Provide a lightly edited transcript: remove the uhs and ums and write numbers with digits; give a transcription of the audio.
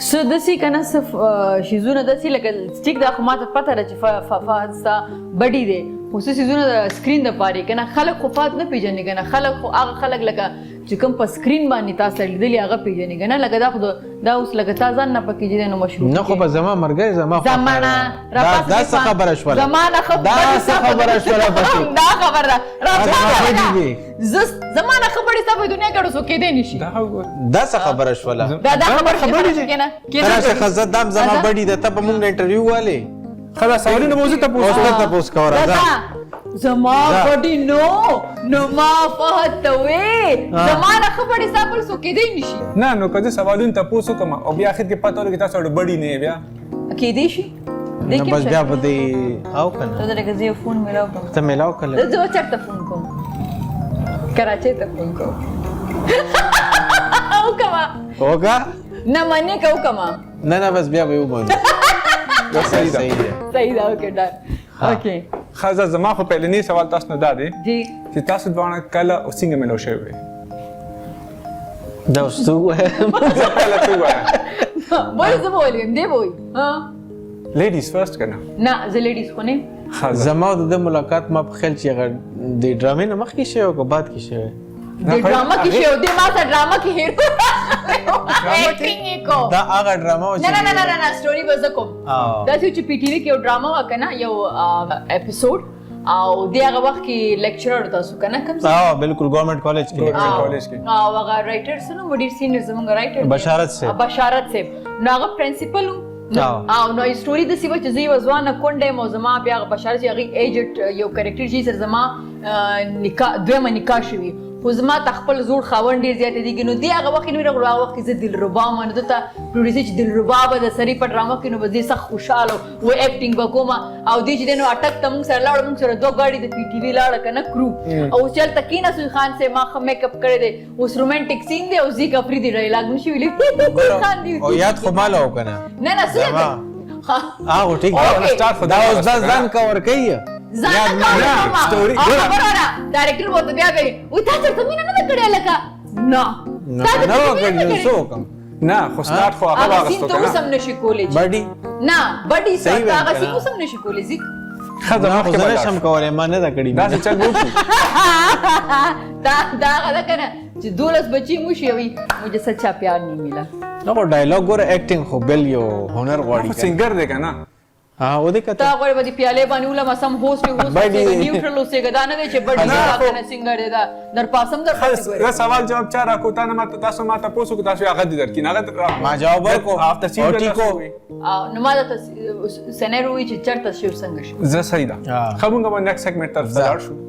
څه داسې که نه څه شیزونه داسې لکه ټیک دا خو ما ته پته ده چې فهد ستا بډي دی خو څه څیزونه د سکرین دپاره که نه خلک خو فهد نه پېژني که نه خلک خو هغه خلک لکه چې کوم په سکرین باندې تا سره لیدلي هغه پېژني که نه لکه دا خو دا اوس لکه تا ځان نه پکې دی نو مشهور نه خو به زما مرګی زما زمانه دا څه خبره شوله زمانه دا څه خبره شوله پکې دا خبر ده زما زمانه خبرې ستا په دنیا کې اړو څوک کېدی نه شي دا څه خبره شوله دا خبرې دي که نه راشه ښه زه دام زما بډي ده ته به مونږ نه انټرویو والې ښه دا سوالونه به زه تپوس کوه راځه زما بډي نو ما فهد ته وې زمانه خبرې ستا بل څوک کېدی نه شي نه نو که زه سوالونه تپوس وکړم او بیا اخر کې پته ولګي تاسو اړه بډي نه یې بیا کېدی شي نه بس بیا به دې او که نه ته درګه زه یو فون میلاو کوم ته میلاو کړه زه چېرته فون کوم کراچۍ ته فون کوم وکړه وکړه نه منې که وکړه نه بس بیا به یې ومنو دا صحیح ده صحیح ده اوکې ډن اوکې ښه زما خو پهلنی سوال تاسو نه دا دی جی چې تاسو دواړه کله او څنګه میلاو شوي وئ دا اوس ته ووایه زه پهله ته ووایم بولې زه به ویلیم دی به وایي لیډیز فرسټ که نه نه زه لیډیز خو نه یم زما او د ده ملاقات ما په خیال چې هغه د ډرامې نه مخکې شوی او که بعد کې شوی د ډرامه کې شی او دی ما سره ډرامه کې هیرو ایکټینګ یې کو دا هغه ډرامه وه نه نه نه نه سټوري به زه کوم داسې چې پی ټي وي کې یو ډرامه وه که نه یو اپیسوډ او دی هغه وخت کې لیکچرر تاسو که نه کوم بالکل ګورنمنټ کالج کې او هغه رایټر څه نوم و ډېر سینیر زموږ رایټر بشارت صاحب نو هغه پرنسپل او نو سټوري داسې وه چې زه یوه ځوانه کونډه یم او زما بیا هغه بشارت چې هغې ایجنټ یو کرکټر چې سره زما دویمه نکاح شوي خو زما ته خپل زوړ خاوند ډېر زیات یادېږي نو دې هغه وخت کې نو راغلو هغه وخت کې زه دلربا وم نو دلته پروډیوسر چې دلربا به د سرې په ډرامه کې نو به زه سخت خوشحاله و ایکټینګ به کوم او دې چې دی نو اټک ته مونږ سره لاړو مونږ سره دوه ګاډي د پی ټي وي لاړه که نه کرو او اوس چلته کېناستو خان صاحب ما ښه میک اپ کړی دی اوس رومانټیک سین دی او زیک افریدي ډایلاګ نشي ویلی خان دی او یاد خو ماله و که نه نه څه هغه ټیک دا اوس دا ځان کور کوي ځان سټوري ډایرکټر ورته بیا کوي وایي تا چېرته مینه نه ده کړې لکه نه وکړي نو څه وکړم نه خو سټارټ خو هغه واغستو ته اوس هم نشي کولی بډي نه بډي سټارټ هغه سین اوس هم نشي کولی زیک ښه زما خو زه نشم کولی ما نه ده کړې داسې چل به وکړو دا هغه ده که نه چې 12 بچي مو شي وي مجھے سچا پیار نہیں ملا نه خو ډایلاګ ګوره ایکټینګ خو بل یو هنر غواړي سنگر دی که نه و دې کته تا غواړې به دې پیالې باندې ولمه سم هوسټ اوسېږه نیوټرل اوسېږه دا نه دی چې بډي دا نه سینګر دی دا در پاسم در پاسې دا سوال جواب چا راکړو تا نه تاسو ما تپوس وکړو تاسو هغه دې درکړي هغه ما جواب ورکړو او ټیکو نو ما درته سینارو وایي چې چېرته شي څنګه شي زه صحیح ده ښه مونږ به نیکسټ سیګمنټ طرف ته لاړ شو